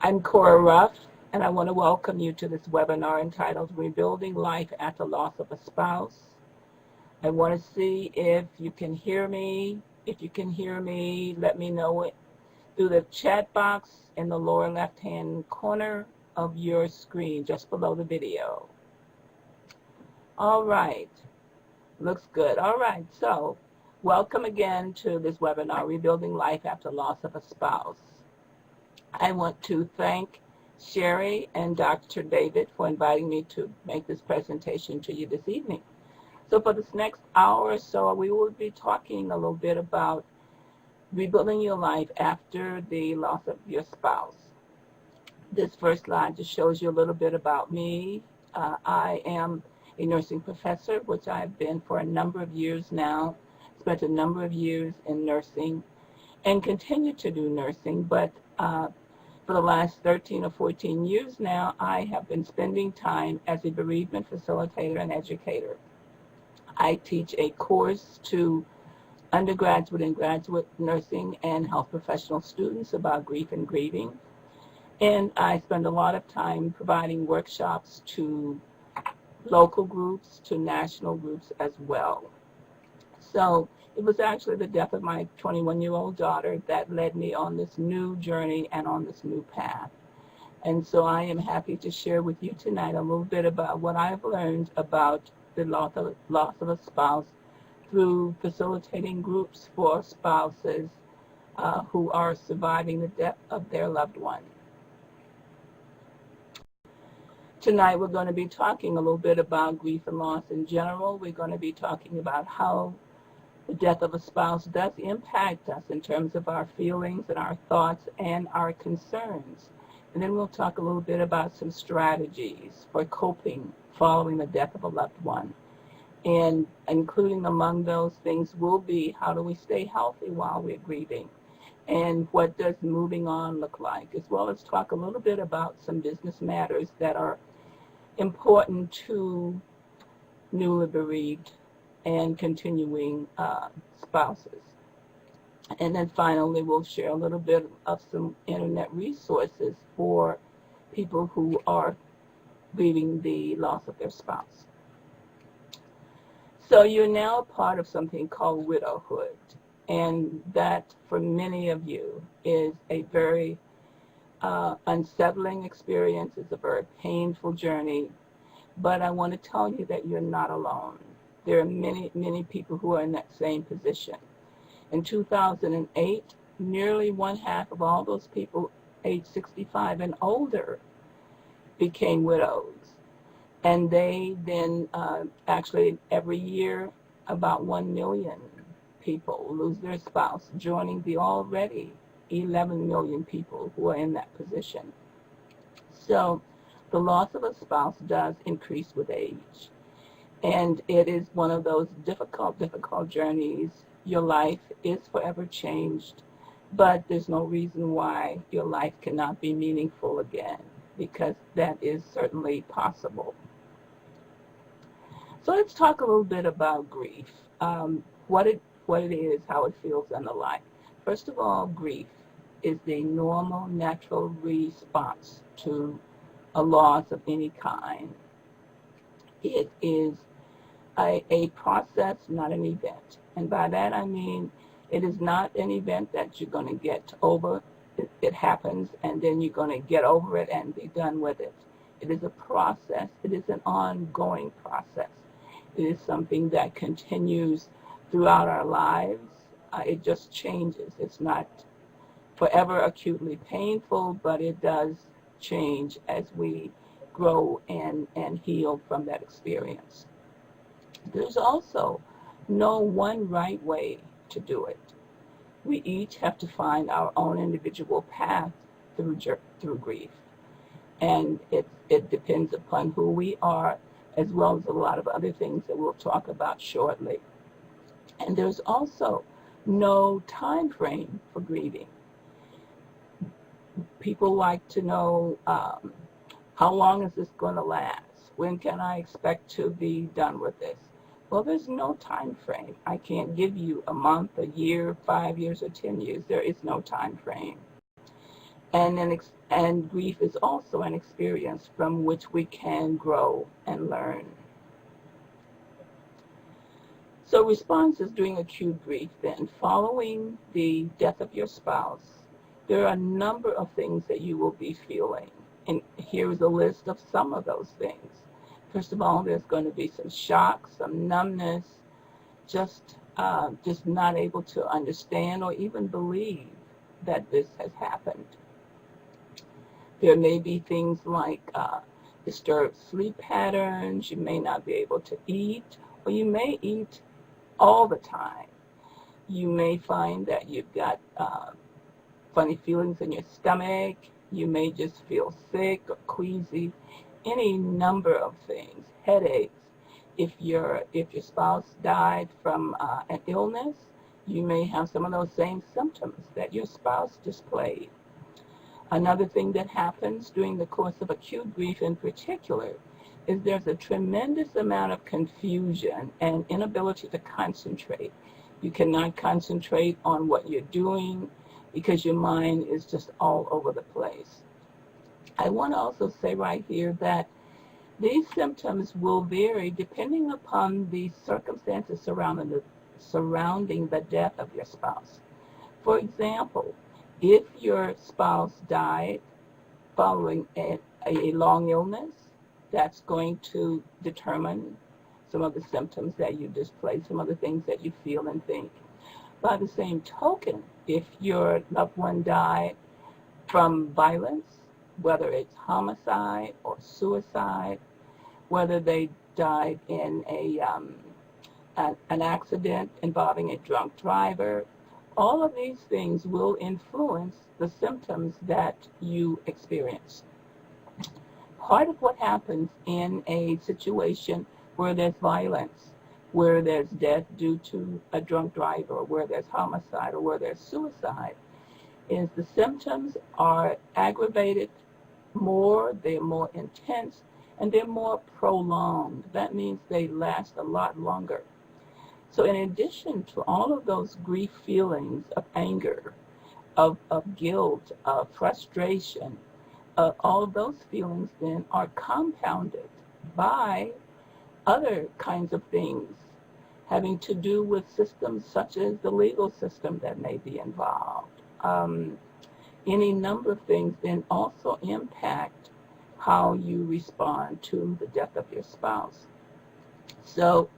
I'm Cora Ruff, and I want to welcome you to this webinar entitled Rebuilding Life After Loss of a Spouse. I want to see if you can hear me. If you can hear me, let me know it through the chat box in the lower left-hand corner of your screen, just below the video. All right, looks good. All right, so welcome again to this webinar, Rebuilding Life After Loss of a Spouse. I want to thank Sherry and Dr. David for inviting me to make this presentation to you this evening. So for this next hour or so, we will be talking a little bit about rebuilding your life after the loss of your spouse. This first slide just shows you a little bit about me. I am a nursing professor, which I've been for a number of years now, spent a number of years in nursing and continue to do nursing, but for the last 13 or 14 years now, I have been spending time as a bereavement facilitator and educator. I teach a course to undergraduate and graduate nursing and health professional students about grief and grieving. And I spend a lot of time providing workshops to local groups, to national groups as well. So it was actually the death of my 21-year-old daughter that led me on this new journey and on this new path. And so I am happy to share with you tonight a little bit about what I've learned about the loss of a spouse through facilitating groups for spouses who are surviving the death of their loved one. Tonight we're going to be talking a little bit about grief and loss in general. We're going to be talking about how the death of a spouse does impact us in terms of our feelings and our thoughts and our concerns. And then we'll talk a little bit about some strategies for coping following the death of a loved one. And including among those things will be, how do we stay healthy while we're grieving? And what does moving on look like? As well as talk a little bit about some business matters that are important to newly bereaved and continuing spouses. And then finally, we'll share a little bit of some internet resources for people who are grieving the loss of their spouse. So you're now part of something called widowhood, and that for many of you is a very unsettling experience. It's a very painful journey, but I want to tell you that you're not alone. There are many, many people who are in that same position. In 2008, nearly one half of all those people aged 65 and older became widows. And they then actually every year about 1 million people lose their spouse, joining the already 11 million people who are in that position. So the loss of a spouse does increase with age. And it is one of those difficult journeys. Your life is forever changed, but there's no reason why your life cannot be meaningful again, because that is certainly possible. So let's talk a little bit about grief, what it is, how it feels, and the like. First of all, grief is the normal, natural response to a loss of any kind. It is a process, not an event. And by that I mean it is not an event that you're going to get over. It happens, and then you're going to get over it and be done with it. It is a process. It is an ongoing process. It is something that continues throughout our lives. It just changes. It's not forever acutely painful, but it does change as we grow and heal from that experience. There's also no one right way to do it. We each have to find our own individual path through grief. And it depends upon who we are, as well as a lot of other things that we'll talk about shortly. And there's also no time frame for grieving. People like to know, how long is this going to last? When can I expect to be done with this? Well, there's no time frame. I can't give you a month, a year, 5 years, or 10 years. There is no time frame. And grief is also an experience from which we can grow and learn. So responses during acute grief then, following the death of your spouse, there are a number of things that you will be feeling. And here's a list of some of those things. First of all, there's going to be some shock, some numbness, just not able to understand or even believe that this has happened. There may be things like disturbed sleep patterns. You may not be able to eat, or you may eat all the time. You may find that you've got funny feelings in your stomach. You may just feel sick or queasy. Any number of things. Headaches. If your spouse died from an illness, you may have some of those same symptoms that your spouse displayed. Another thing that happens during the course of acute grief in particular is there's a tremendous amount of confusion and inability to concentrate. You cannot concentrate on what you're doing because your mind is just all over the place. I want to also say right here that these symptoms will vary depending upon the circumstances surrounding the death of your spouse. For example, if your spouse died following a long illness, that's going to determine some of the symptoms that you display, some of the things that you feel and think. By the same token, if your loved one died from violence, whether it's homicide or suicide, whether they died in an accident involving a drunk driver, all of these things will influence the symptoms that you experience. Part of what happens in a situation where there's violence, where there's death due to a drunk driver, where there's homicide, or where there's suicide, is the symptoms are aggravated more, they're more intense, and they're more prolonged. That means they last a lot longer. So in addition to all of those grief feelings of anger, of guilt, of frustration, all of those feelings then are compounded by other kinds of things having to do with systems such as the legal system that may be involved. Any number of things then also impact how you respond to the death of your spouse. So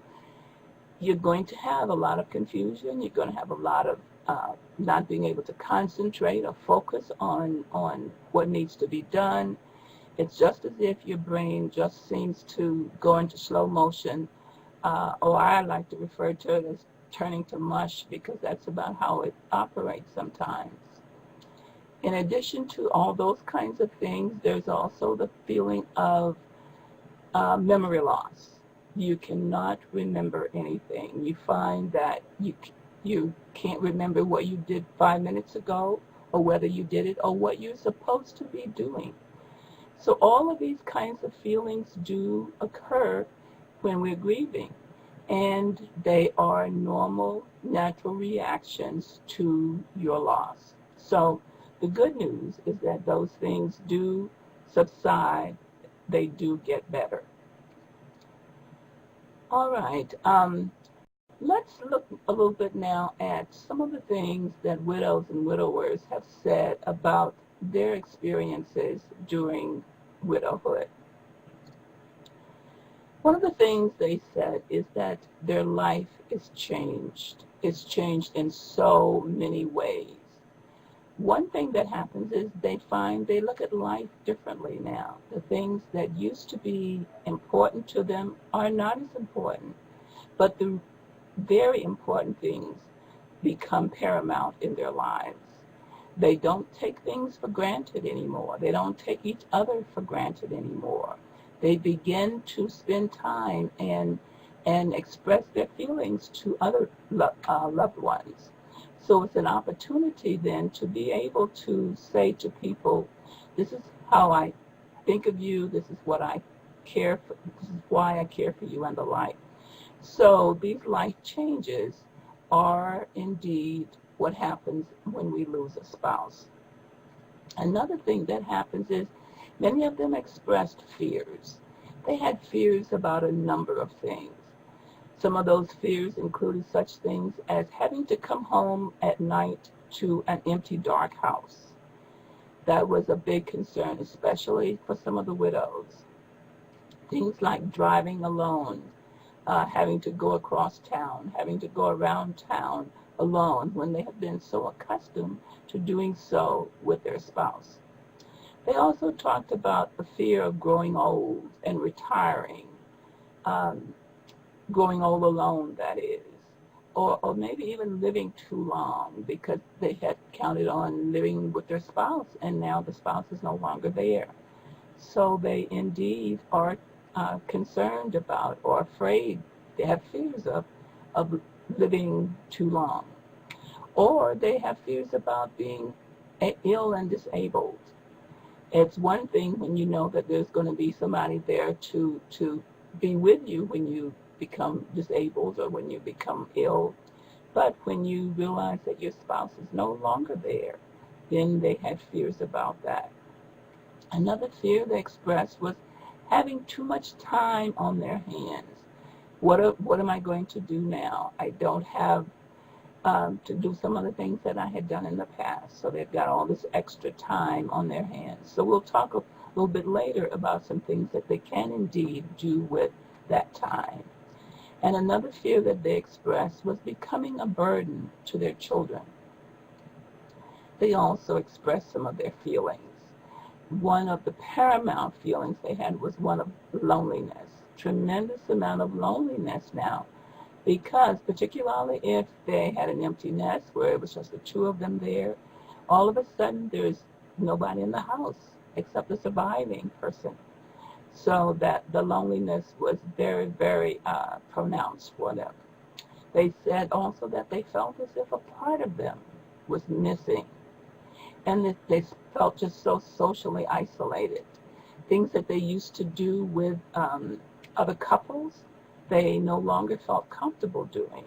you're going to have a lot of confusion. You're going to have a lot of not being able to concentrate or focus on what needs to be done. It's just as if your brain just seems to go into slow motion, or I like to refer to it as turning to mush, because that's about how it operates sometimes. In addition to all those kinds of things, there's also the feeling of memory loss. You cannot remember anything. You find that you can't remember what you did 5 minutes ago, or whether you did it, or what you're supposed to be doing. So all of these kinds of feelings do occur when we're grieving, and they are normal, natural reactions to your loss. So the good news is that those things do subside. They do get better. All right. Let's look a little bit now at some of the things that widows and widowers have said about their experiences during widowhood. One of the things they said is that their life is changed. It's changed in so many ways. One thing that happens is they look at life differently now. The things that used to be important to them are not as important, but the very important things become paramount in their lives. They don't take things for granted anymore. They don't take each other for granted anymore. They begin to spend time and express their feelings to other loved ones. So it's an opportunity then to be able to say to people, this is how I think of you, this is what I care for, this is why I care for you, and the like. So these life changes are indeed what happens when we lose a spouse. Another thing that happens is many of them expressed fears. They had fears about a number of things. Some of those fears included such things as having to come home at night to an empty, dark house. That was a big concern, especially for some of the widows. Things like driving alone, having to go across town, having to go around town alone when they have been so accustomed to doing so with their spouse. They also talked about the fear of growing old and retiring, um, growing old alone, that is, or maybe even living too long because they had counted on living with their spouse and now the spouse is no longer there. So they indeed are concerned about or afraid, they have fears of living too long. Or they have fears about being ill and disabled. It's one thing when you know that there's going to be somebody there to be with you when you become disabled or when you become ill. But when you realize that your spouse is no longer there, then they had fears about that. Another fear they expressed was having too much time on their hands. What am I going to do now? I don't have to do some of the things that I had done in the past. So they've got all this extra time on their hands. So we'll talk a little bit later about some things that they can indeed do with that time. And another fear that they expressed was becoming a burden to their children. They also expressed some of their feelings. One of the paramount feelings they had was one of loneliness. Tremendous amount of loneliness now, because particularly if they had an empty nest where it was just the two of them there, all of a sudden there's nobody in the house except the surviving person. So that the loneliness was very, very pronounced for them. They said also that they felt as if a part of them was missing, and that they felt just so socially isolated. Things that they used to do with other couples, they no longer felt comfortable doing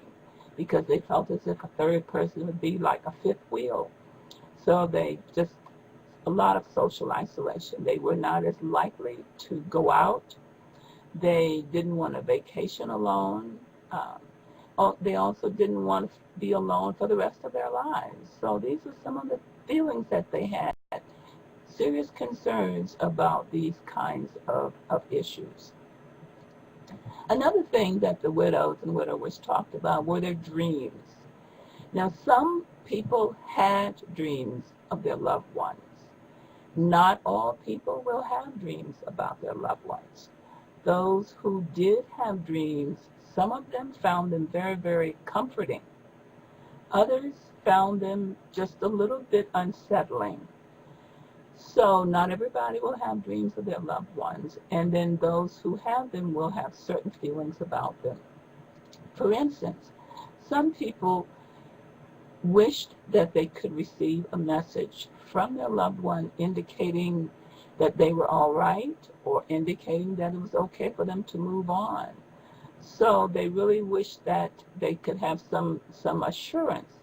because they felt as if a third person would be like a fifth wheel. So they just, a lot of social isolation. They were not as likely to go out. They didn't want a vacation alone. They also didn't want to be alone for the rest of their lives. So these were some of the feelings that they had, serious concerns about these kinds of issues. Another thing that the widows and widowers talked about were their dreams. Now, some people had dreams of their loved ones. Not all people will have dreams about their loved ones. Those who did have dreams, some of them found them very, very comforting. Others found them just a little bit unsettling. So not everybody will have dreams of their loved ones, and then those who have them will have certain feelings about them. For instance, some people wished that they could receive a message from their loved one indicating that they were all right or indicating that it was okay for them to move on. So they really wished that they could have some assurance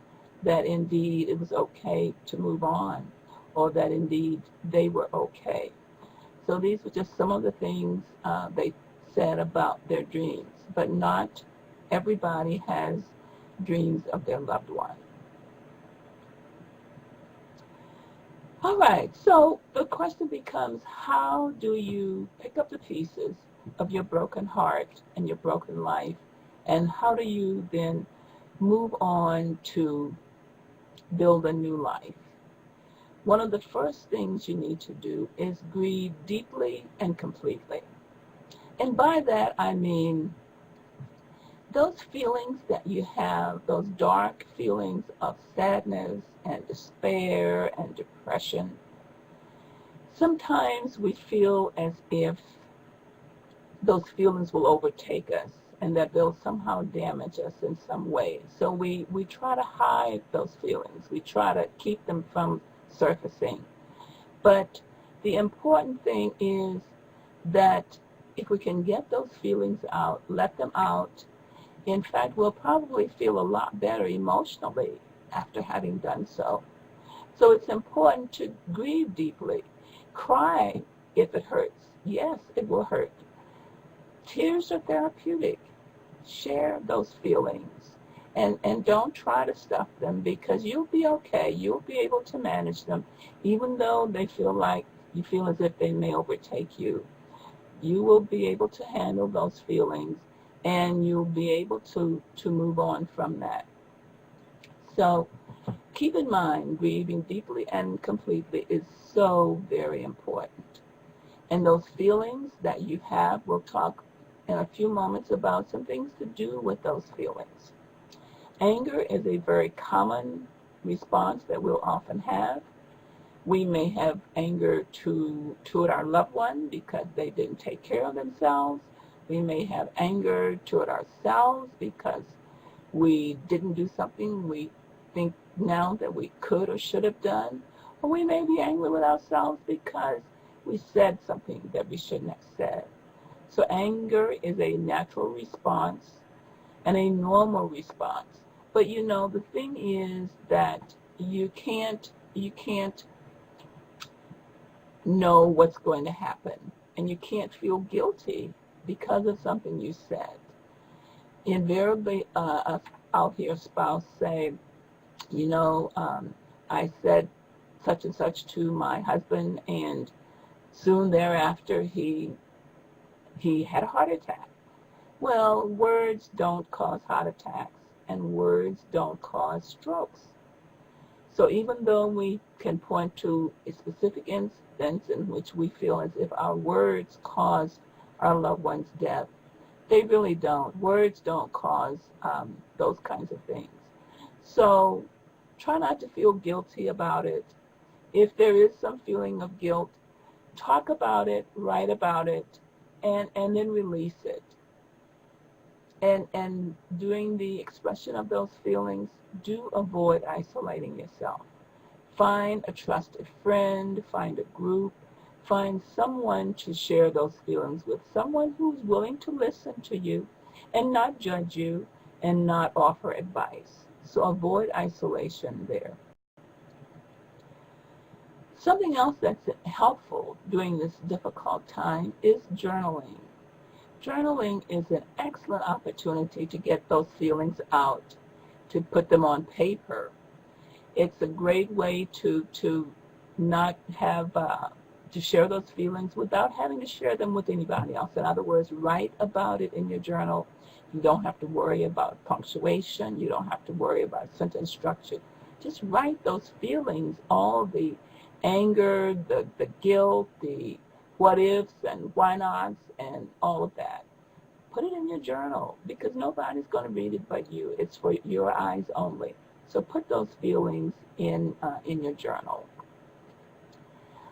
that indeed it was okay to move on, or that indeed they were okay. So these were just some of the things they said about their dreams, but not everybody has dreams of their loved one. All right, so the question becomes, how do you pick up the pieces of your broken heart and your broken life, and how do you then move on to build a new life? One of the first things you need to do is grieve deeply and completely. And by that I mean those feelings that you have, those dark feelings of sadness and despair and depression. Sometimes we feel as if those feelings will overtake us and that they'll somehow damage us in some way. So we try to hide those feelings. We try to keep them from surfacing. But the important thing is that if we can get those feelings out, let them out, in fact, we'll probably feel a lot better emotionally after having done so. So it's important to grieve deeply. Cry if it hurts. Yes, it will hurt. Tears are therapeutic. Share those feelings. And don't try to stuff them, because you'll be okay. You'll be able to manage them, even though they feel like you feel as if they may overtake you. You will be able to handle those feelings, and you'll be able to move on from that. So keep in mind, grieving deeply and completely is so very important. And those feelings that you have, we'll talk in a few moments about some things to do with those feelings. Anger is a very common response that we'll often have. We may have anger toward our loved one because they didn't take care of themselves. We may have anger toward ourselves because we didn't do something we think now that we could or should have done. Or we may be angry with ourselves because we said something that we shouldn't have said. So anger is a natural response and a normal response. But the thing is that you can't know what's going to happen, and you can't feel guilty because of something you said. Invariably, I'll hear a spouse say, I said such and such to my husband, and soon thereafter he had a heart attack. Well, words don't cause heart attacks, and words don't cause strokes. So even though we can point to a specific instance in which we feel as if our words caused our loved one's death, they really don't. Words don't cause those kinds of things. So try not to feel guilty about it. If there is some feeling of guilt, talk about it, write about it, and then release it. And during the expression of those feelings, do avoid isolating yourself. Find a trusted friend, find a group, find someone to share those feelings with, someone who's willing to listen to you and not judge you and not offer advice. So avoid isolation there. Something else that's helpful during this difficult time is journaling. Journaling is an excellent opportunity to get those feelings out, to put them on paper. It's a great way to not have, to share those feelings without having to share them with anybody else. In other words, write about it in your journal. You don't have to worry about punctuation. You don't have to worry about sentence structure. Just write those feelings, all the anger, the guilt, the what ifs and why nots and all of that. Put it in your journal, because nobody's going to read it but you. It's for your eyes only. So put those feelings in your journal.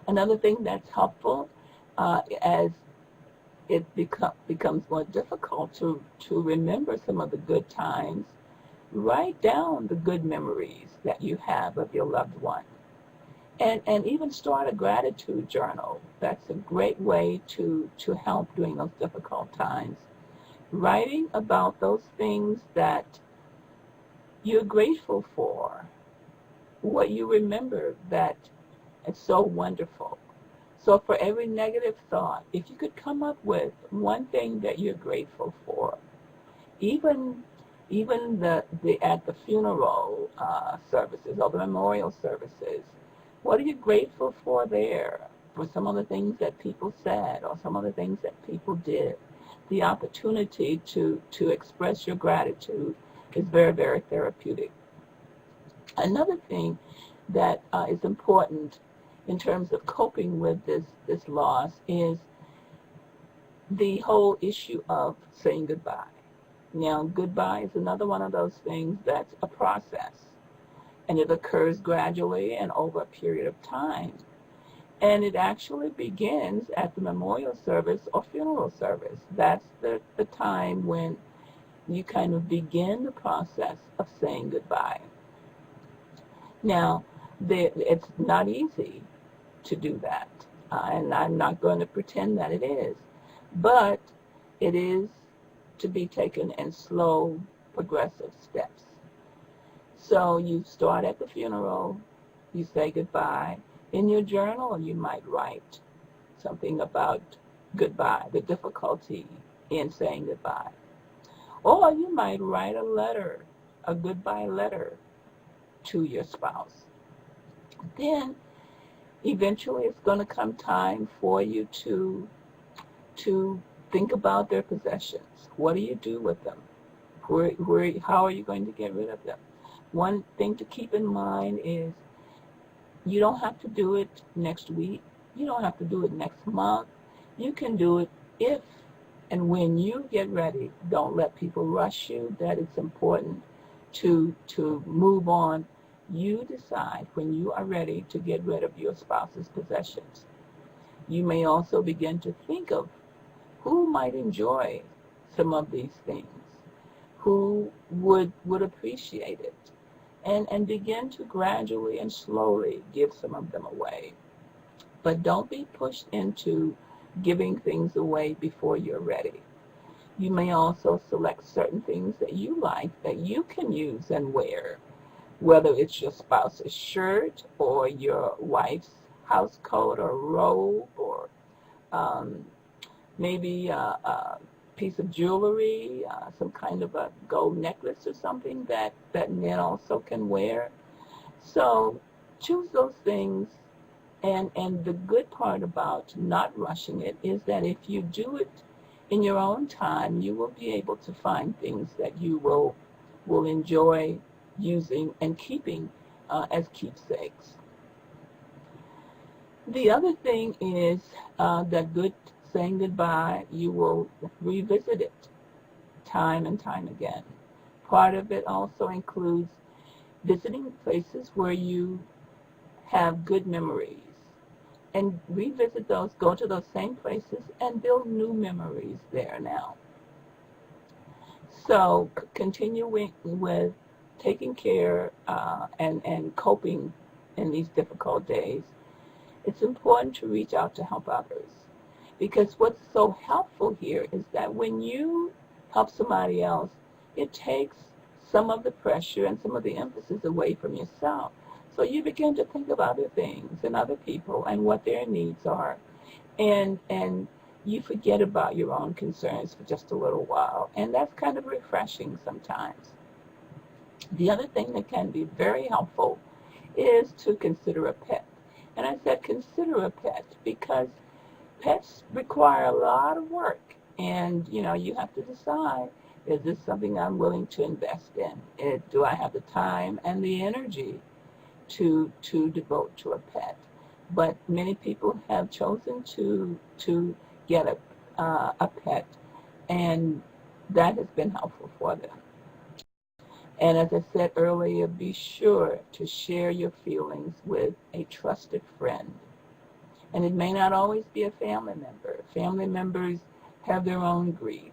Another thing that's helpful as it becomes more difficult to remember some of the good times, write down the good memories that you have of your loved one. And even start a gratitude journal. That's a great way to help during those difficult times. Writing about those things that you're grateful for, what you remember that is so wonderful. So for every negative thought, if you could come up with one thing that you're grateful for, even at the funeral services or the memorial services, what are you grateful for there? For some of the things that people said or some of the things that people did. The opportunity to express your gratitude is very, very therapeutic. Another thing that is important in terms of coping with this loss is the whole issue of saying goodbye. Now, goodbye is another one of those things that's a process, and it occurs gradually and over a period of time. And it actually begins at the memorial service or funeral service. That's the time when you kind of begin the process of saying goodbye. Now, it's not easy to do that, and I'm not going to pretend that it is, but it is to be taken in slow, progressive steps. So you start at the funeral, you say goodbye. In your journal, you might write something about goodbye, the difficulty in saying goodbye. Or you might write a letter, a goodbye letter to your spouse. Then eventually it's going to come time for you to think about their possessions. What do you do with them? How are you going to get rid of them? One thing to keep in mind is you don't have to do it next week. You don't have to do it next month. You can do it if and when you get ready. Don't let people rush you. That it's important to move on. You decide when you are ready to get rid of your spouse's possessions. You may also begin to think of who might enjoy some of these things, who would appreciate it, and begin to gradually and slowly give some of them away. But don't be pushed into giving things away before you're ready. You may also select certain things that you like that you can use and wear, whether it's your spouse's shirt or your wife's house coat or robe or maybe a piece of jewelry, some kind of a gold necklace or something that men also can wear. So choose those things. And the good part about not rushing it is that if you do it in your own time, you will be able to find things that you will enjoy using and keeping as keepsakes. The other thing is that saying goodbye, you will revisit it time and time again. Part of it also includes visiting places where you have good memories and revisit those, go to those same places and build new memories there now. So continuing with taking care and coping in these difficult days, it's important to reach out to help others. Because what's so helpful here is that when you help somebody else, it takes some of the pressure and some of the emphasis away from yourself. So you begin to think of other things and other people and what their needs are. And you forget about your own concerns for just a little while. And that's kind of refreshing sometimes. The other thing that can be very helpful is to consider a pet. And I said consider a pet because pets require a lot of work. And, you have to decide, is this something I'm willing to invest in? Do I have the time and the energy to devote to a pet? But many people have chosen to get a pet, and that has been helpful for them. And as I said earlier, be sure to share your feelings with a trusted friend. And it may not always be a family member. Family members have their own grief,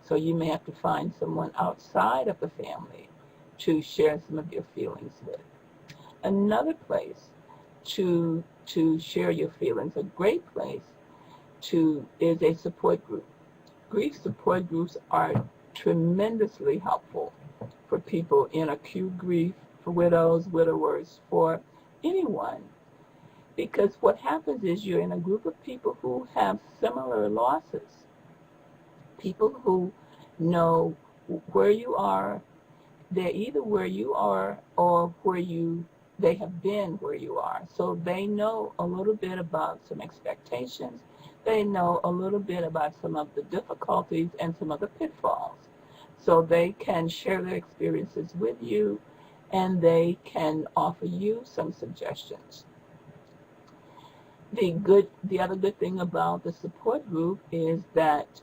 so you may have to find someone outside of the family to share some of your feelings with. Another place to share your feelings, a great place is a support group. Grief support groups are tremendously helpful for people in acute grief, for widows, widowers, for anyone. Because what happens is you're in a group of people who have similar losses, people who know where you are. They're either where you are or they have been where you are. So they know a little bit about some expectations. They know a little bit about some of the difficulties and some of the pitfalls. So they can share their experiences with you, and they can offer you some suggestions. The other good thing about the support group is that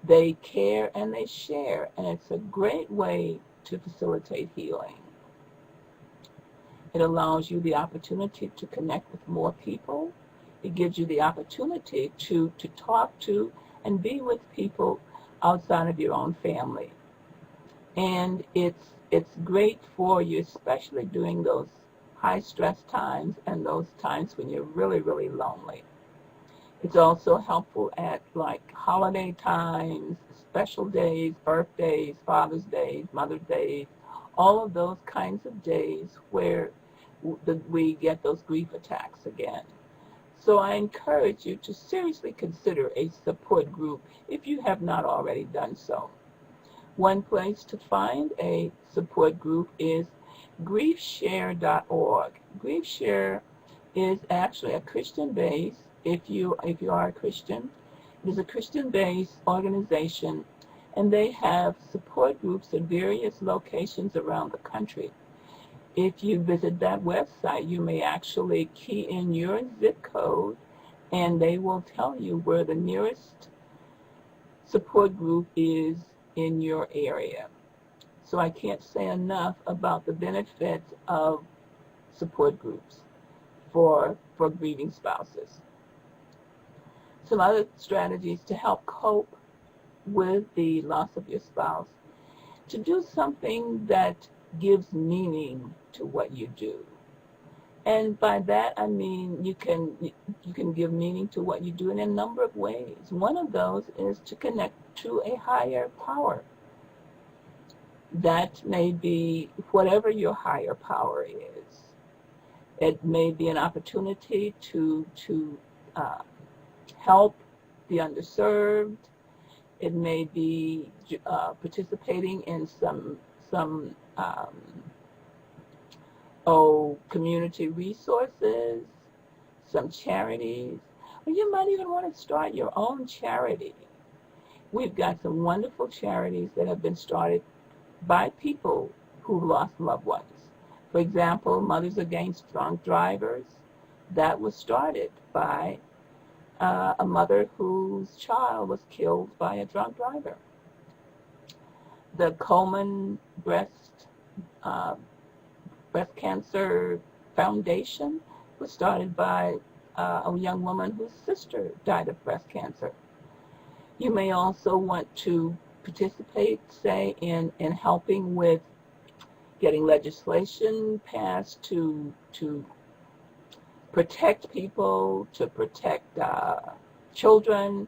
they care and they share, and it's a great way to facilitate healing. It allows you the opportunity to connect with more people. It gives you the opportunity to talk to and be with people outside of your own family. And it's great for you, especially during those high stress times and those times when you're really, really lonely. It's also helpful at like holiday times, special days, birthdays, Father's Days, Mother's Days, all of those kinds of days where we get those grief attacks again. So I encourage you to seriously consider a support group if you have not already done so. One place to find a support group is griefshare.org. Griefshare is actually a Christian-based, if you are a Christian, it is a Christian-based organization, and they have support groups in various locations around the country. If you visit that website, you may actually key in your zip code, and they will tell you where the nearest support group is in your area. So I can't say enough about the benefits of support groups for grieving spouses. Some other strategies to help cope with the loss of your spouse: to do something that gives meaning to what you do. And by that I mean you can give meaning to what you do in a number of ways. One of those is to connect to a higher power. That may be whatever your higher power is. It may be an opportunity to help the underserved. It may be participating in some community resources, some charities, or you might even want to start your own charity. We've got some wonderful charities that have been started by people who lost loved ones. For example, Mothers Against Drunk Drivers, that was started by a mother whose child was killed by a drunk driver. The Coleman Breast Cancer Foundation was started by a young woman whose sister died of breast cancer. You may also want to participate, say, in helping with getting legislation passed to protect people, to protect children,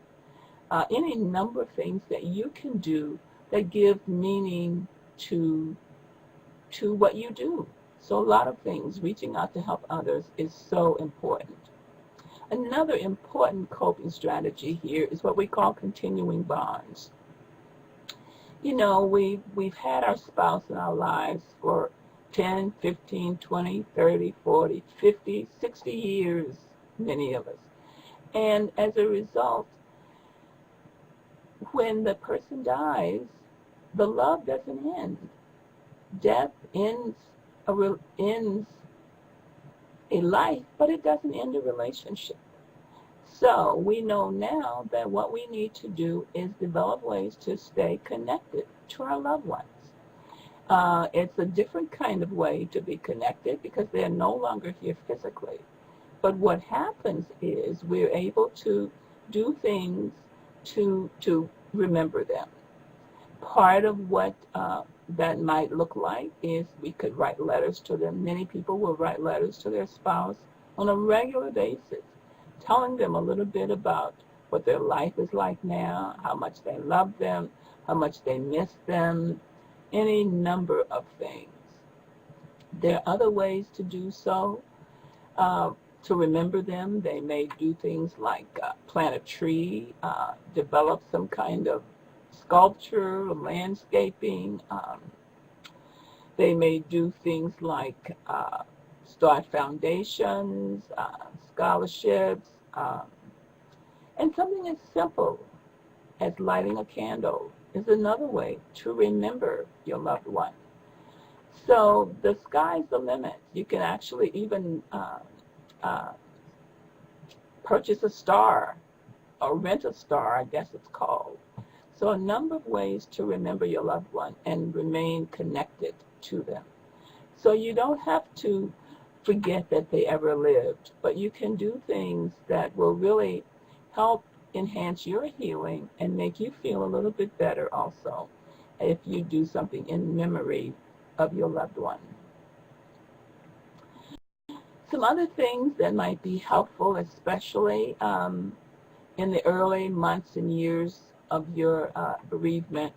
any number of things that you can do that give meaning to what you do. So a lot of things, reaching out to help others is so important. Another important coping strategy here is what we call continuing bonds. You know, we've had our spouse in our lives for 10, 15, 20, 30, 40, 50, 60 years, many of us. And as a result, when the person dies, the love doesn't end. Death ends a life, but it doesn't end a relationship. So we know now that what we need to do is develop ways to stay connected to our loved ones. It's a different kind of way to be connected because they're no longer here physically. But what happens is we're able to do things to remember them. Part of what that might look like is we could write letters to them. Many people will write letters to their spouse on a regular basis, telling them a little bit about what their life is like now, how much they love them, how much they miss them, any number of things. There are other ways to do so. To remember them, they may do things like plant a tree, develop some kind of sculpture, landscaping. They may do things like start foundations, scholarships, and something as simple as lighting a candle is another way to remember your loved one. So the sky's the limit. You can actually even purchase a star, or rent a star, I guess it's called. So a number of ways to remember your loved one and remain connected to them. So you don't have to forget that they ever lived, but you can do things that will really help enhance your healing and make you feel a little bit better also if you do something in memory of your loved one. Some other things that might be helpful, especially in the early months and years of your bereavement,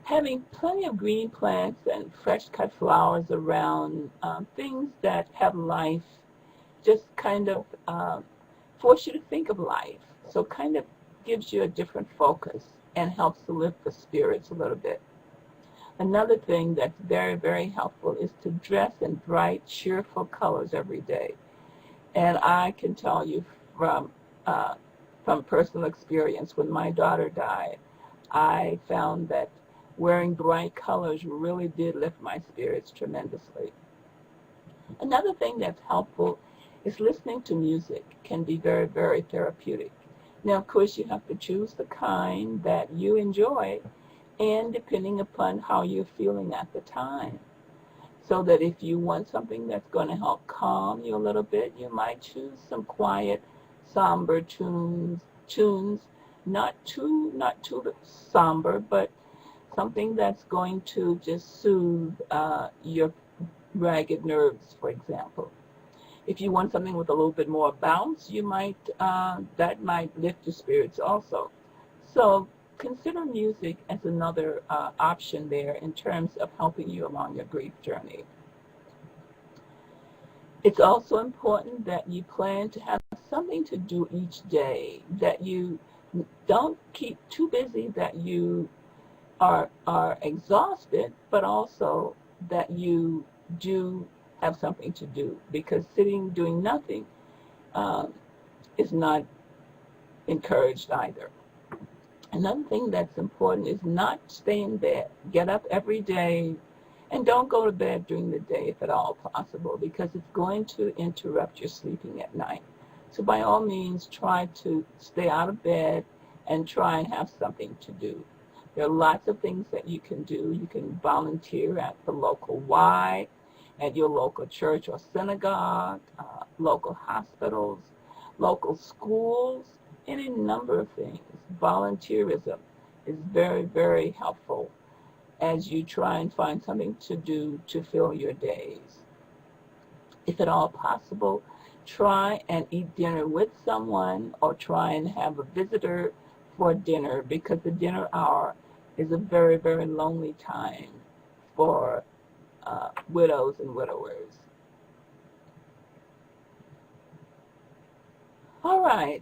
Having plenty of green plants and fresh cut flowers around, things that have life, just kind of force you to think of life. So kind of gives you a different focus and helps to lift the spirits a little bit. Another thing that's very, very helpful is to dress in bright, cheerful colors every day. And I can tell you uh, from personal experience, when my daughter died, I found that wearing bright colors really did lift my spirits tremendously. Another thing that's helpful is listening to music. Can be very, very therapeutic. Now, of course, you have to choose the kind that you enjoy, and depending upon how you're feeling at the time. So that if you want something that's going to help calm you a little bit, you might choose some quiet, somber tunes, not too somber, but something that's going to just soothe your ragged nerves, for example. If you want something with a little bit more bounce, that might lift your spirits also. So consider music as another option there in terms of helping you along your grief journey. It's also important that you plan to have something to do each day, that you don't keep too busy that you are exhausted, but also that you do have something to do, because sitting doing nothing is not encouraged either. Another thing that's important is not stay in bed. Get up every day and don't go to bed during the day if at all possible, because it's going to interrupt your sleeping at night. So by all means, try to stay out of bed and try and have something to do. There are lots of things that you can do. You can volunteer at the local Y, at your local church or synagogue, local hospitals, local schools, any number of things. Volunteerism is very, very helpful as you try and find something to do to fill your days. If at all possible, try and eat dinner with someone or try and have a visitor for dinner, because the dinner hour is a very, very lonely time for widows and widowers. All right,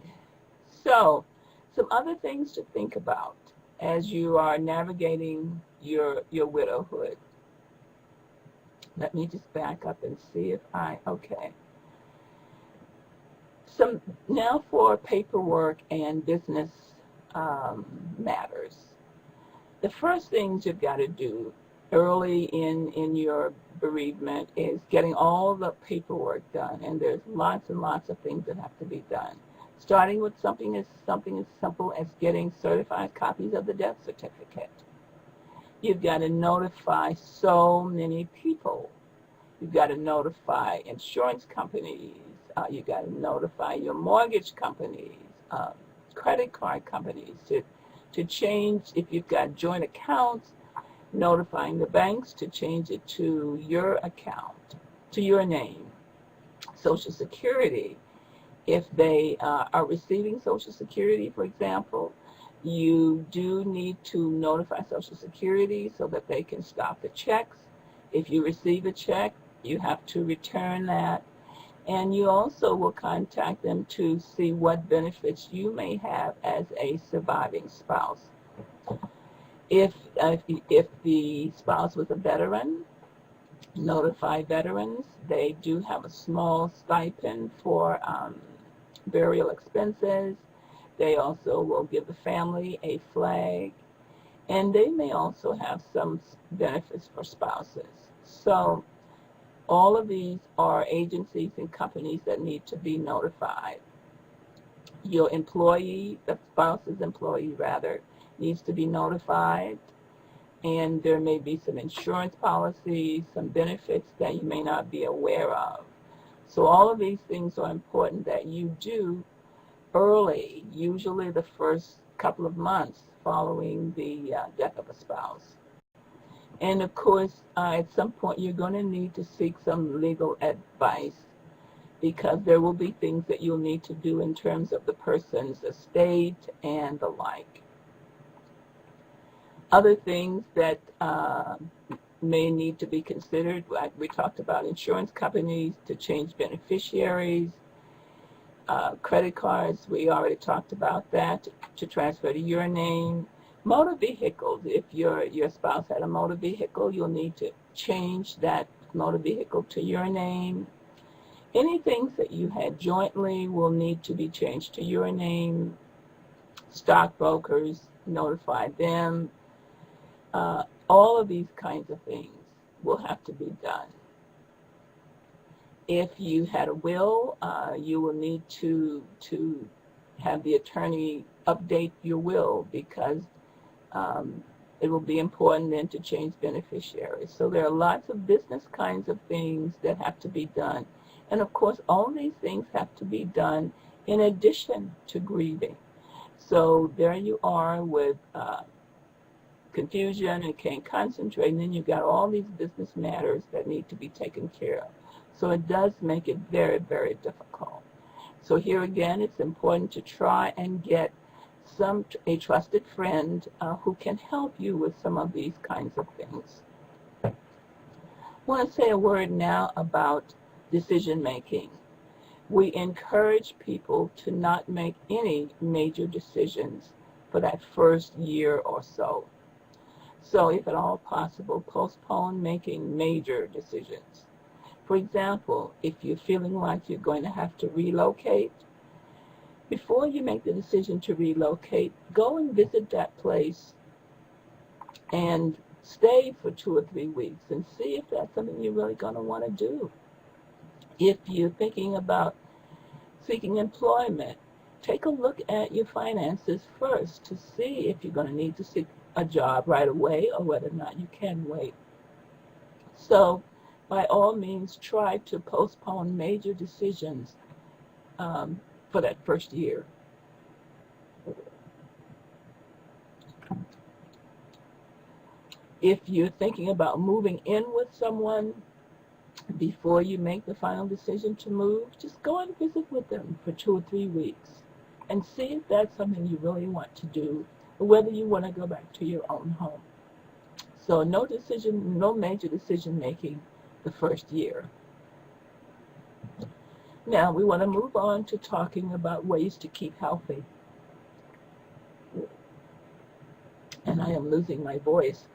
so some other things to think about as you are navigating your widowhood. Let me just back up and see if okay. Now for paperwork and business matters. The first things you've got to do early in your bereavement is getting all the paperwork done, and there's lots and lots of things that have to be done. Starting with something as simple as getting certified copies of the death certificate. You've got to notify so many people. You've got to notify insurance companies. You've got to notify your mortgage companies, credit card companies to change, if you've got joint accounts, notifying the banks to change it to your account, to your name. Social Security, if they are receiving Social Security, for example, you do need to notify Social Security so that they can stop the checks. If you receive a check, you have to return that. And you also will contact them to see what benefits you may have as a surviving spouse. If the spouse was a veteran, notify veterans. They do have a small stipend for burial expenses. They also will give the family a flag, and they may also have some benefits for spouses. So all of these are agencies and companies that need to be notified. Your employee, the spouse's employee rather, needs to be notified, and there may be some insurance policies, some benefits that you may not be aware of. So all of these things are important that you do early, usually the first couple of months following the death of a spouse. And of course, at some point you're going to need to seek some legal advice, because there will be things that you'll need to do in terms of the person's estate and the like. Other things that may need to be considered, like we talked about insurance companies to change beneficiaries, credit cards, we already talked about that, to transfer to your name. Motor vehicles, if your spouse had a motor vehicle, you'll need to change that motor vehicle to your name. Any things that you had jointly will need to be changed to your name. Stockbrokers, notify them. All of these kinds of things will have to be done. If you had a will, you will need to have the attorney update your will, because it will be important then to change beneficiaries. So there are lots of business kinds of things that have to be done. And of course, all these things have to be done in addition to grieving. So there you are with confusion and can't concentrate, and then you've got all these business matters that need to be taken care of. So it does make it very, very difficult. So here again, it's important to try and get a trusted friend who can help you with some of these kinds of things. I want to say a word now about decision making. We encourage people to not make any major decisions for that first year or so. So if at all possible, postpone making major decisions. For example, if you're feeling like you're going to have to relocate, before you make the decision to relocate, go and visit that place and stay for 2 or 3 weeks and see if that's something you're really going to want to do. If you're thinking about seeking employment, take a look at your finances first to see if you're going to need to seek a job right away or whether or not you can wait. So by all means, try to postpone major decisions for that first year. If you're thinking about moving in with someone, before you make the final decision to move, just go and visit with them for 2 or 3 weeks and see if that's something you really want to do, or whether you want to go back to your own home. So no major decision making the first year. Now we want to move on to talking about ways to keep healthy. And I am losing my voice.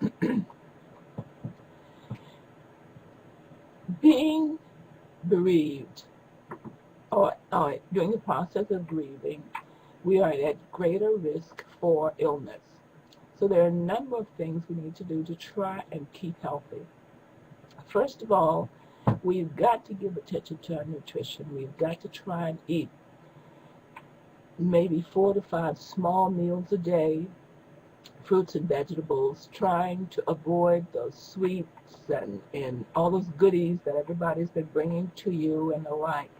Being bereaved, or during the process of grieving, we are at greater risk for illness. So there are a number of things we need to do to try and keep healthy. First of all, we've got to give attention to our nutrition. We've got to try and eat maybe 4 to 5 small meals a day, fruits and vegetables, trying to avoid those sweets and all those goodies that everybody's been bringing to you and the like.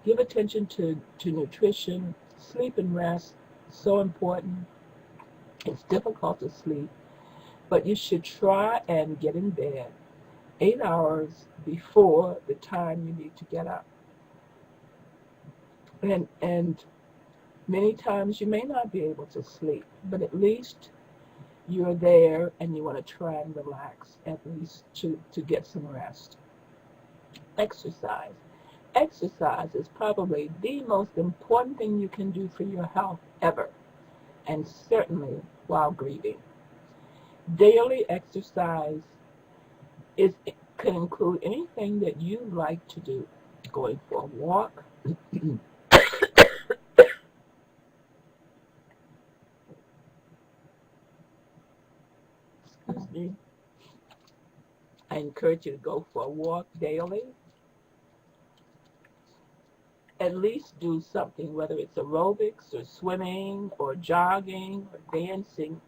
Give attention to nutrition. Sleep and rest, so important. It's difficult to sleep, but you should try and get in bed 8 hours before the time you need to get up. And many times you may not be able to sleep, but at least you're there and you want to try and relax, at least to get some rest. Exercise. Exercise is probably the most important thing you can do for your health ever, and certainly while grieving. Daily exercise can include anything that you like to do. Going for a walk, excuse me. I encourage you to go for a walk daily. At least do something, whether it's aerobics or swimming or jogging or dancing.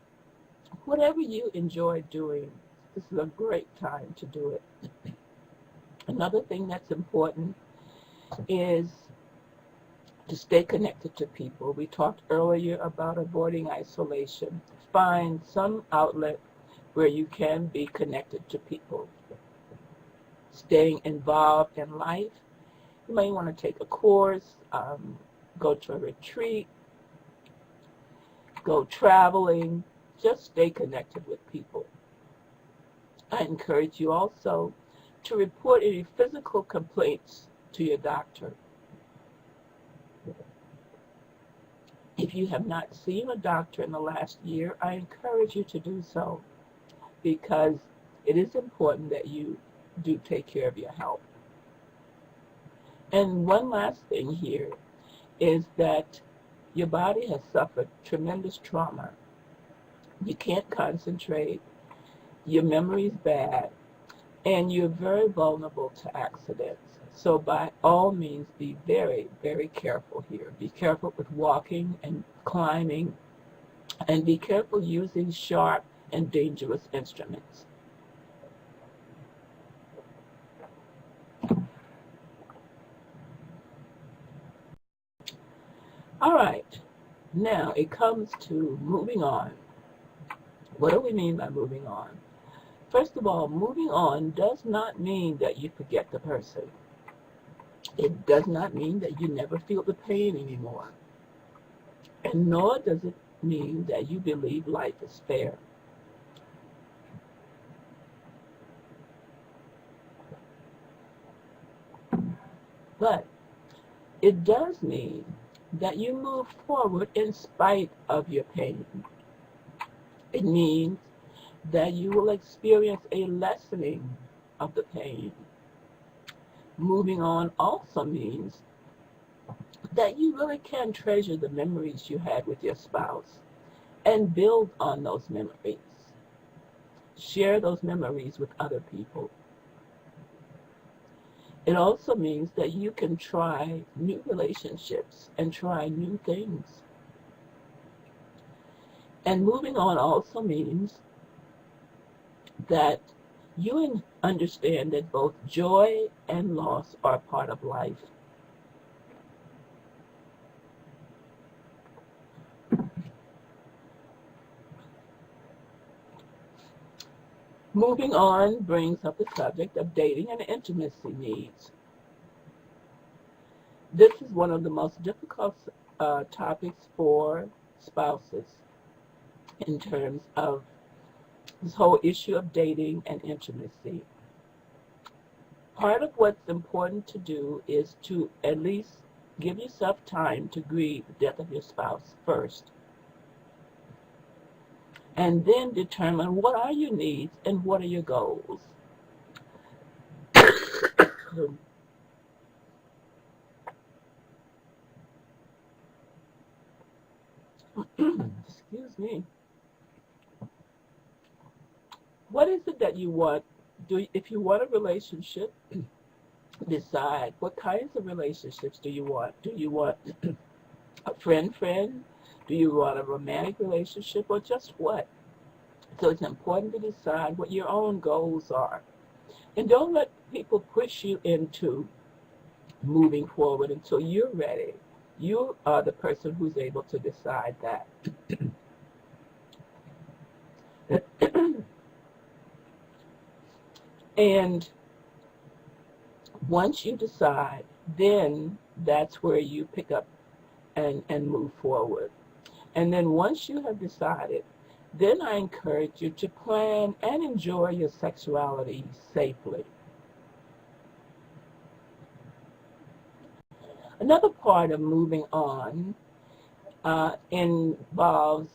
Whatever you enjoy doing, this is a great time to do it. Another thing that's important is to stay connected to people. We talked earlier about avoiding isolation. Find some outlet where you can be connected to people. Staying involved in life. You may want to take a course, go to a retreat, go traveling, just stay connected with people. I encourage you also to report any physical complaints to your doctor. If you have not seen a doctor in the last year, I encourage you to do so, because it is important that you do take care of your health. And one last thing here is that your body has suffered tremendous trauma. You can't concentrate, your memory's bad, and you're very vulnerable to accidents. So by all means, be very, very careful here. Be careful with walking and climbing, and be careful using sharp and dangerous instruments. All right, now it comes to moving on. What do we mean by moving on? First of all, moving on does not mean that you forget the person. It does not mean that you never feel the pain anymore. And nor does it mean that you believe life is fair. But it does mean that you move forward in spite of your pain. It means that you will experience a lessening of the pain. Moving on also means that you really can treasure the memories you had with your spouse and build on those memories. Share those memories with other people. It also means that you can try new relationships and try new things. And moving on also means that you understand that both joy and loss are part of life. Moving on brings up the subject of dating and intimacy needs. This is one of the most difficult topics for spouses in terms of this whole issue of dating and intimacy. Part of what's important to do is to at least give yourself time to grieve the death of your spouse first. And then determine what are your needs and what are your goals. Excuse me. What is it that you want? If you want a relationship, decide what kinds of relationships do you want. Do you want a friend-friend? Do you want a romantic relationship, or just what? So it's important to decide what your own goals are. And don't let people push you into moving forward until you're ready. You are the person who's able to decide that. And once you decide, then that's where you pick up and move forward. And then once you have decided, then I encourage you to plan and enjoy your sexuality safely. Another part of moving on involves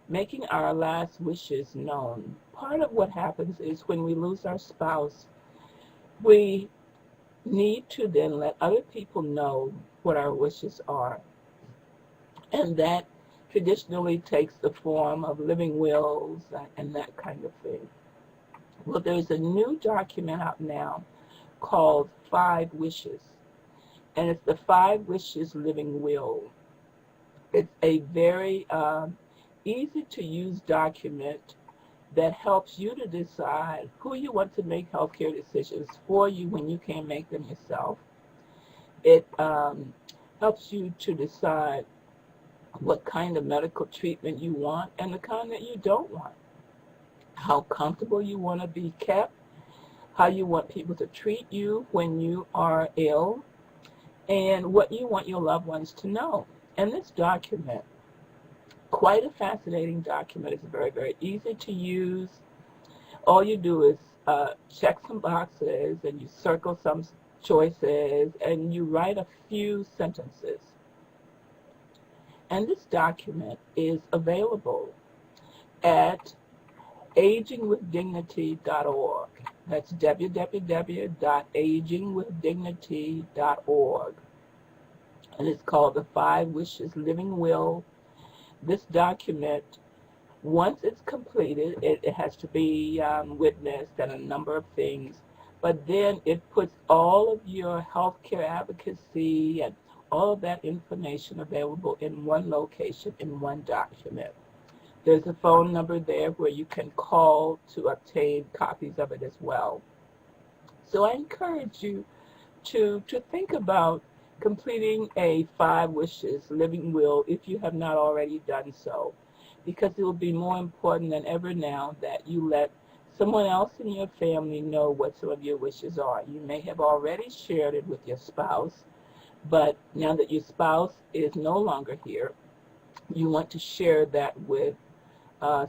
making our last wishes known. Part of what happens is when we lose our spouse, we need to then let other people know what our wishes are. And that traditionally takes the form of living wills and that kind of thing. Well, there's a new document out now called 5 Wishes, and it's the 5 Wishes Living Will. It's a very easy to use document that helps you to decide who you want to make healthcare decisions for you when you can't make them yourself. It helps you to decide what kind of medical treatment you want and the kind that you don't want, how comfortable you want to be kept, how you want people to treat you when you are ill, and what you want your loved ones to know. And this document quite a fascinating document. It's very, very easy to use. All you do is check some boxes and you circle some choices and you write a few sentences. And this document is available at agingwithdignity.org. That's www.agingwithdignity.org. And it's called the 5 Wishes Living Will. This document, once it's completed, it has to be witnessed and a number of things, but then it puts all of your healthcare advocacy and all of that information available in one location, in one document. There's a phone number there where you can call to obtain copies of it as well. So I encourage you to think about completing a 5 Wishes Living Will if you have not already done so, because it will be more important than ever now that you let someone else in your family know what some of your wishes are. You may have already shared it with your spouse, but now that your spouse is no longer here, you want to share that with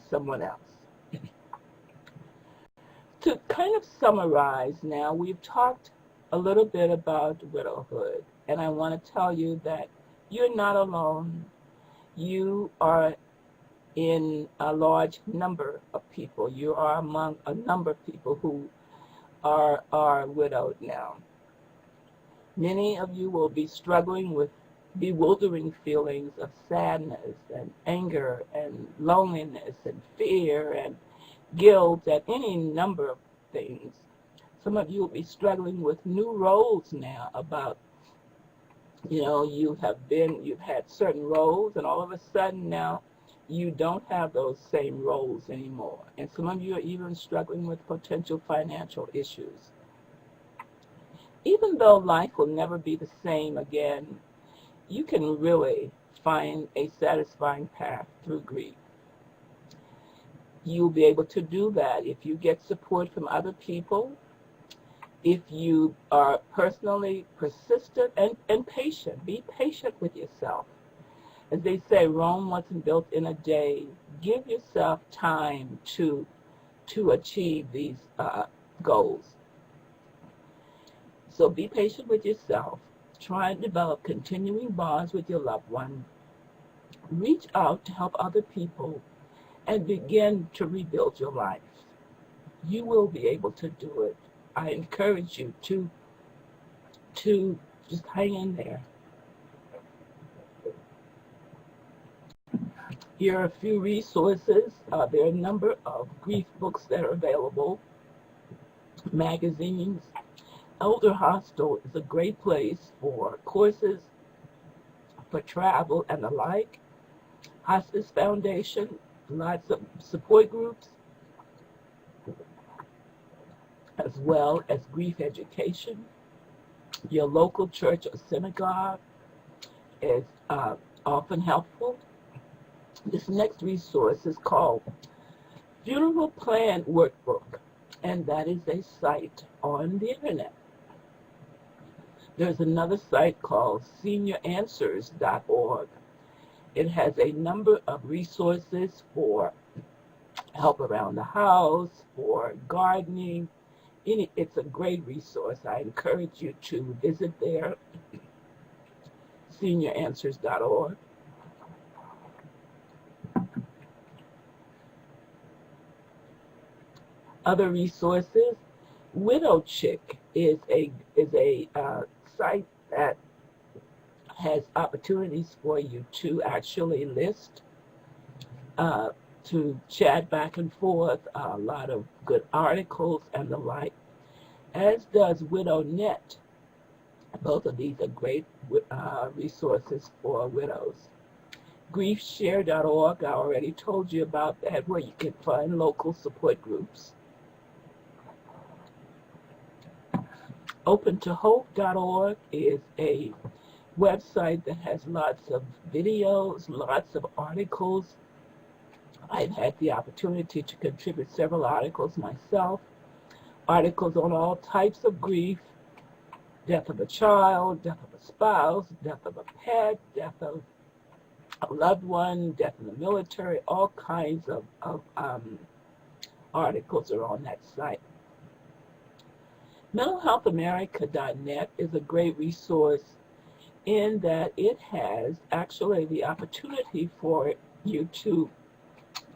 someone else. To kind of summarize now, we've talked a little bit about widowhood, and I want to tell you that you're not alone. You are in a large number of people. You are among a number of people who are widowed now. Many of you will be struggling with bewildering feelings of sadness and anger and loneliness and fear and guilt and any number of things. Some of you will be struggling with new roles now about, you've had certain roles, and all of a sudden now you don't have those same roles anymore. And some of you are even struggling with potential financial issues. Even though life will never be the same again, you can really find a satisfying path through grief. You'll be able to do that if you get support from other people, if you are personally persistent and patient. Be patient with yourself. As they say, Rome wasn't built in a day. Give yourself time to achieve these goals. So be patient with yourself. Try and develop continuing bonds with your loved one. Reach out to help other people and begin to rebuild your life. You will be able to do it. I encourage you to just hang in there. Here are a few resources. There are a number of grief books that are available, magazines. Elder Hostel is a great place for courses, for travel and the like. Hospice Foundation, lots of support groups, as well as grief education. Your local church or synagogue is often helpful. This next resource is called Funeral Plan Workbook, and that is a site on the internet. There's another site called SeniorAnswers.org. It has a number of resources for help around the house, for gardening. It's a great resource. I encourage you to visit there, SeniorAnswers.org. Other resources, Widow Chick is a site that has opportunities for you to actually list, to chat back and forth, a lot of good articles and the like, as does WidowNet. Both of these are great resources for widows. GriefShare.org, I already told you about that, where you can find local support groups. OpenToHope.org is a website that has lots of videos, lots of articles. I've had the opportunity to contribute several articles myself, articles on all types of grief, death of a child, death of a spouse, death of a pet, death of a loved one, death in the military, all kinds of articles are on that site. MentalHealthAmerica.net is a great resource in that it has actually the opportunity for you to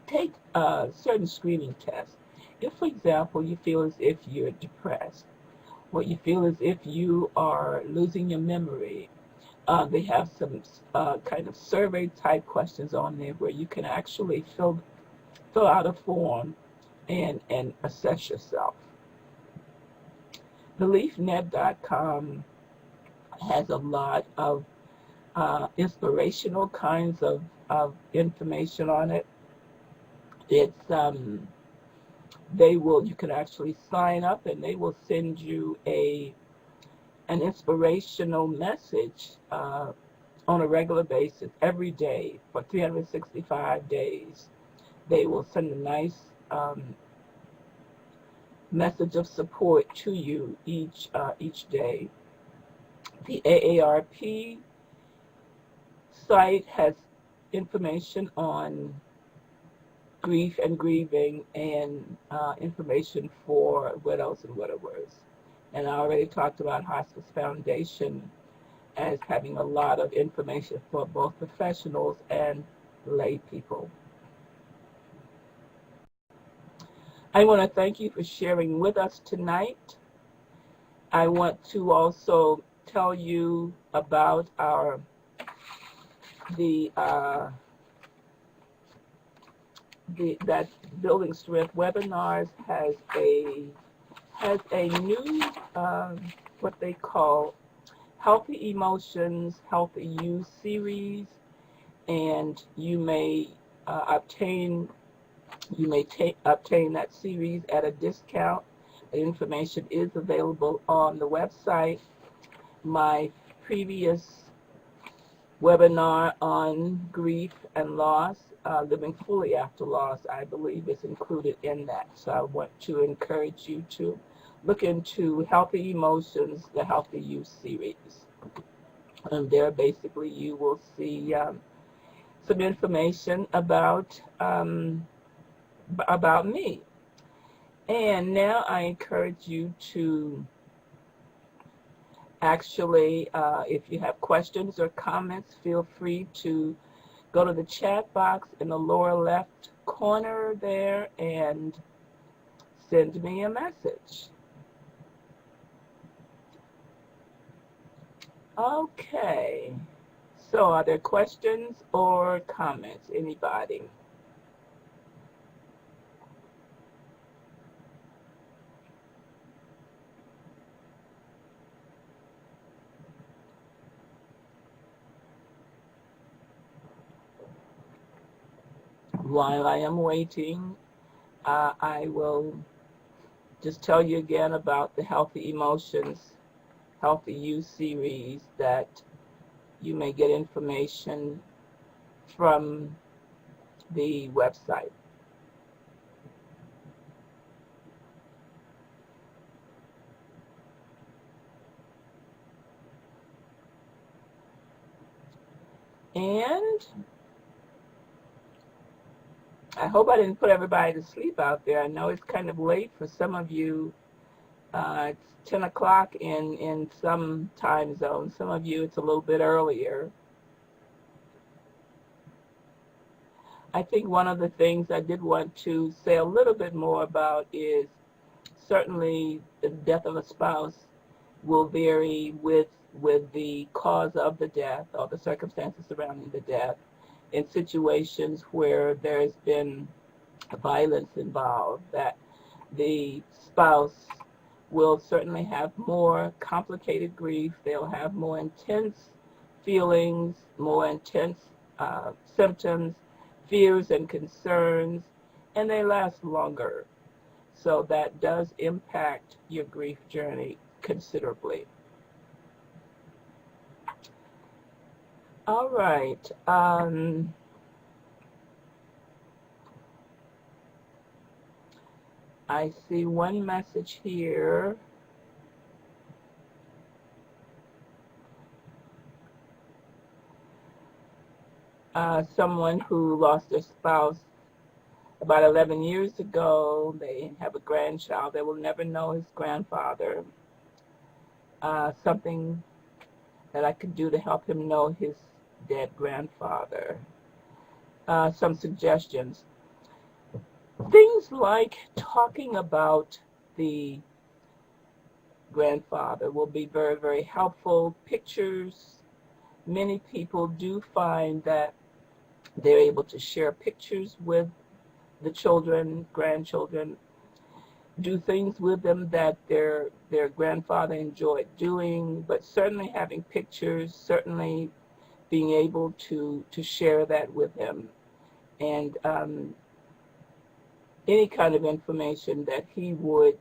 take certain screening tests. If, for example, you feel as if you're depressed, or you feel as if you are losing your memory, they have some kind of survey type questions on there where you can actually fill out a form and assess yourself. BeliefNet.com has a lot of inspirational kinds of information on it. It's you can actually sign up and they will send you an inspirational message on a regular basis every day for 365 days. They will send a nice message of support to you each day. The AARP site has information on grief and grieving and information for widows and widowers. And I already talked about Hospice Foundation as having a lot of information for both professionals and lay people. I want to thank you for sharing with us tonight. I want to also tell you about that Building Strength Webinars has a new what they call Healthy Emotions, Healthy You series, and you may obtain that series at a discount. The information is available on the website. My previous webinar on grief and loss, living fully after loss, I believe is included in that. So I want to encourage you to look into Healthy Emotions, the Healthy You series. And there basically you will see some information about me. And now I encourage you to actually, if you have questions or comments, feel free to go to the chat box in the lower left corner there and send me a message. Okay, so are there questions or comments? Anybody? While I am waiting, I will just tell you again about the Healthy Emotions, Healthy You series that you may get information from the website. And I hope I didn't put everybody to sleep out there. I know it's kind of late for some of you. It's 10 o'clock in some time zones. Some of you, it's a little bit earlier. I think one of the things I did want to say a little bit more about is certainly the death of a spouse will vary with the cause of the death or the circumstances surrounding the death. In situations where there's been violence involved, that the spouse will certainly have more complicated grief. They'll have more intense feelings, more intense symptoms, fears and concerns, and they last longer. So that does impact your grief journey considerably. All right. I see one message here. someone who lost their spouse about 11 years ago. They have a grandchild. They will never know his grandfather. Something that I could do to help him know his dead grandfather. Some suggestions. Things like talking about the grandfather will be very, very helpful. Pictures. Many people do find that they're able to share pictures with the children, grandchildren, do things with them that their grandfather enjoyed doing, but certainly having pictures, certainly being able to share that with him, and any kind of information that he would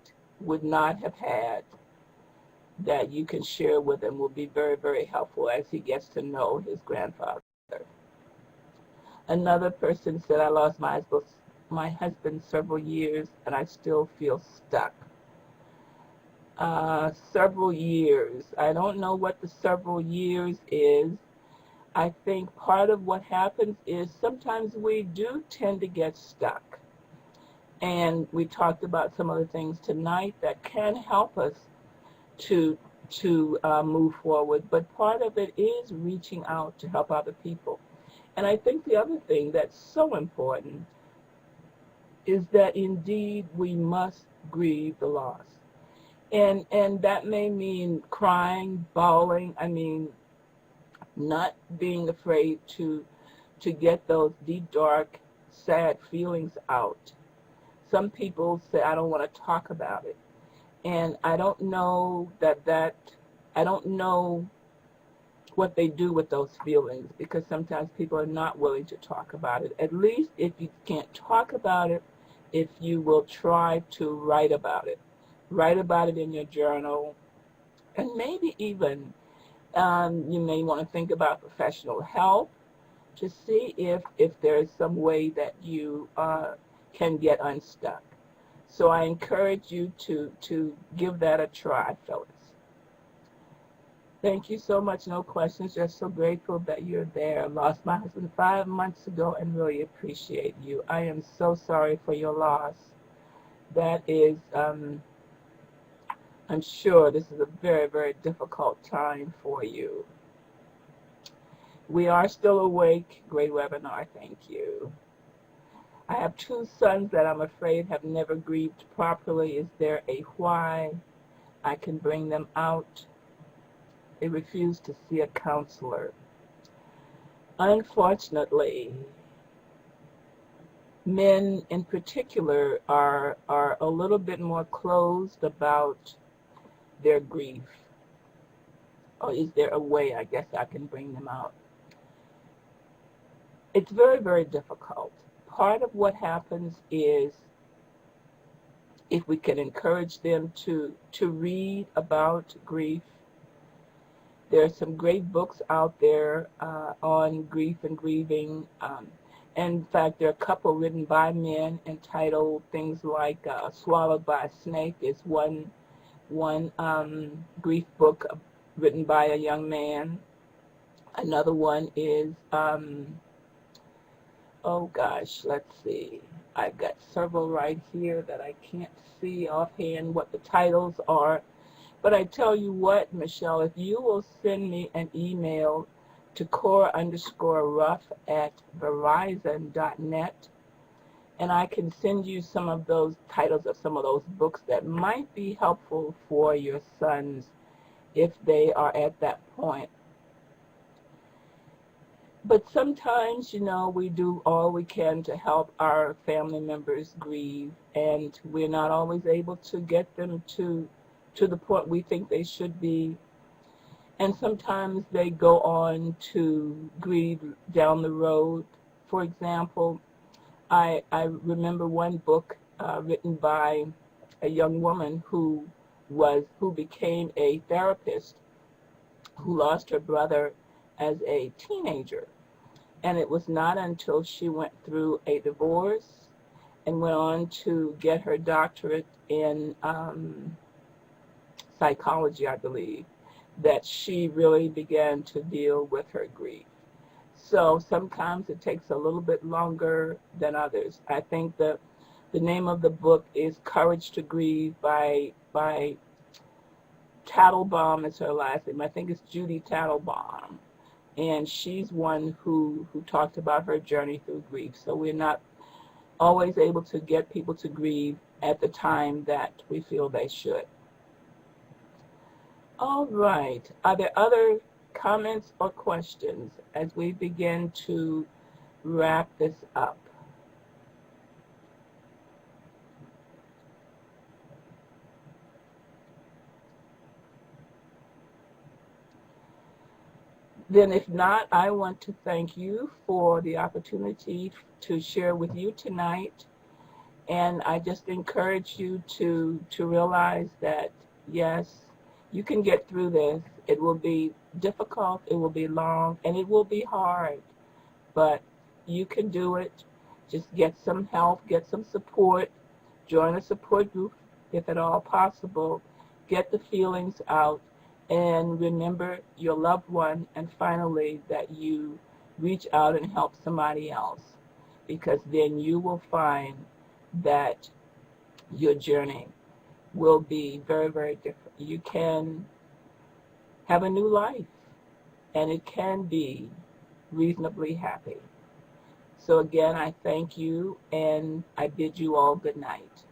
not have had that you can share with him will be very, very helpful as he gets to know his grandfather. Another person said, I lost my husband several years and I still feel stuck. Several years. I don't know what the several years is. I think part of what happens is sometimes we do tend to get stuck. And we talked about some of the things tonight that can help us to move forward. But part of it is reaching out to help other people. And I think the other thing that's so important is that indeed we must grieve the loss. And that may mean crying, bawling, not being afraid to get those deep, dark, sad feelings out. Some people say, I don't want to talk about it. And I don't know I don't know what they do with those feelings, because sometimes people are not willing to talk about it. At least if you can't talk about it, if you will try to write about it. Write about it in your journal. And maybe even you may want to think about professional help to see if there's some way that you can get unstuck. So I encourage you to give that a try, fellas. Thank you so much. No questions. Just so grateful that you're there. I lost my husband 5 months ago and really appreciate you. I am so sorry for your loss. That is, I'm sure this is a very, very difficult time for you. We are still awake. Great webinar. Thank you. I have 2 sons that I'm afraid have never grieved properly. Is there a why I can bring them out? They refuse to see a counselor. Unfortunately, men in particular are a little bit more closed about their grief. Or is there a way, I guess, I can bring them out? It's very, very difficult. Part of what happens is if we can encourage them to read about grief. There are some great books out there on grief and grieving. In fact, there are a couple written by men entitled things like Swallowed by a Snake is one grief book written by a young man. Another one is, oh gosh, let's see. I've got several right here that I can't see offhand what the titles are. But I tell you what, Michelle, if you will send me an email to Cora_Ruff@verizon.net, and I can send you some of those titles of some of those books that might be helpful for your sons if they are at that point. But sometimes, we do all we can to help our family members grieve, and we're not always able to get them to the point we think they should be. And sometimes they go on to grieve down the road. For example, I remember one book written by a young woman who became a therapist who lost her brother as a teenager. And it was not until she went through a divorce and went on to get her doctorate in psychology, I believe, that she really began to deal with her grief. So sometimes it takes a little bit longer than others. I think the name of the book is Courage to Grieve by Tattlebaum is her last name. I think it's Judy Tattlebaum. And she's one who talked about her journey through grief. So we're not always able to get people to grieve at the time that we feel they should. All right. Are there other comments or questions as we begin to wrap this up? Then if not, I want to thank you for the opportunity to share with you tonight. And I just encourage you to realize that, yes, you can get through this. It will be difficult, it will be long, and it will be hard. But you can do it. Just get some help, get some support, join a support group if at all possible, get the feelings out, and remember your loved one, and finally that you reach out and help somebody else, because then you will find that your journey will be very, very different. You can have a new life, and it can be reasonably happy. So again, I thank you, and I bid you all good night.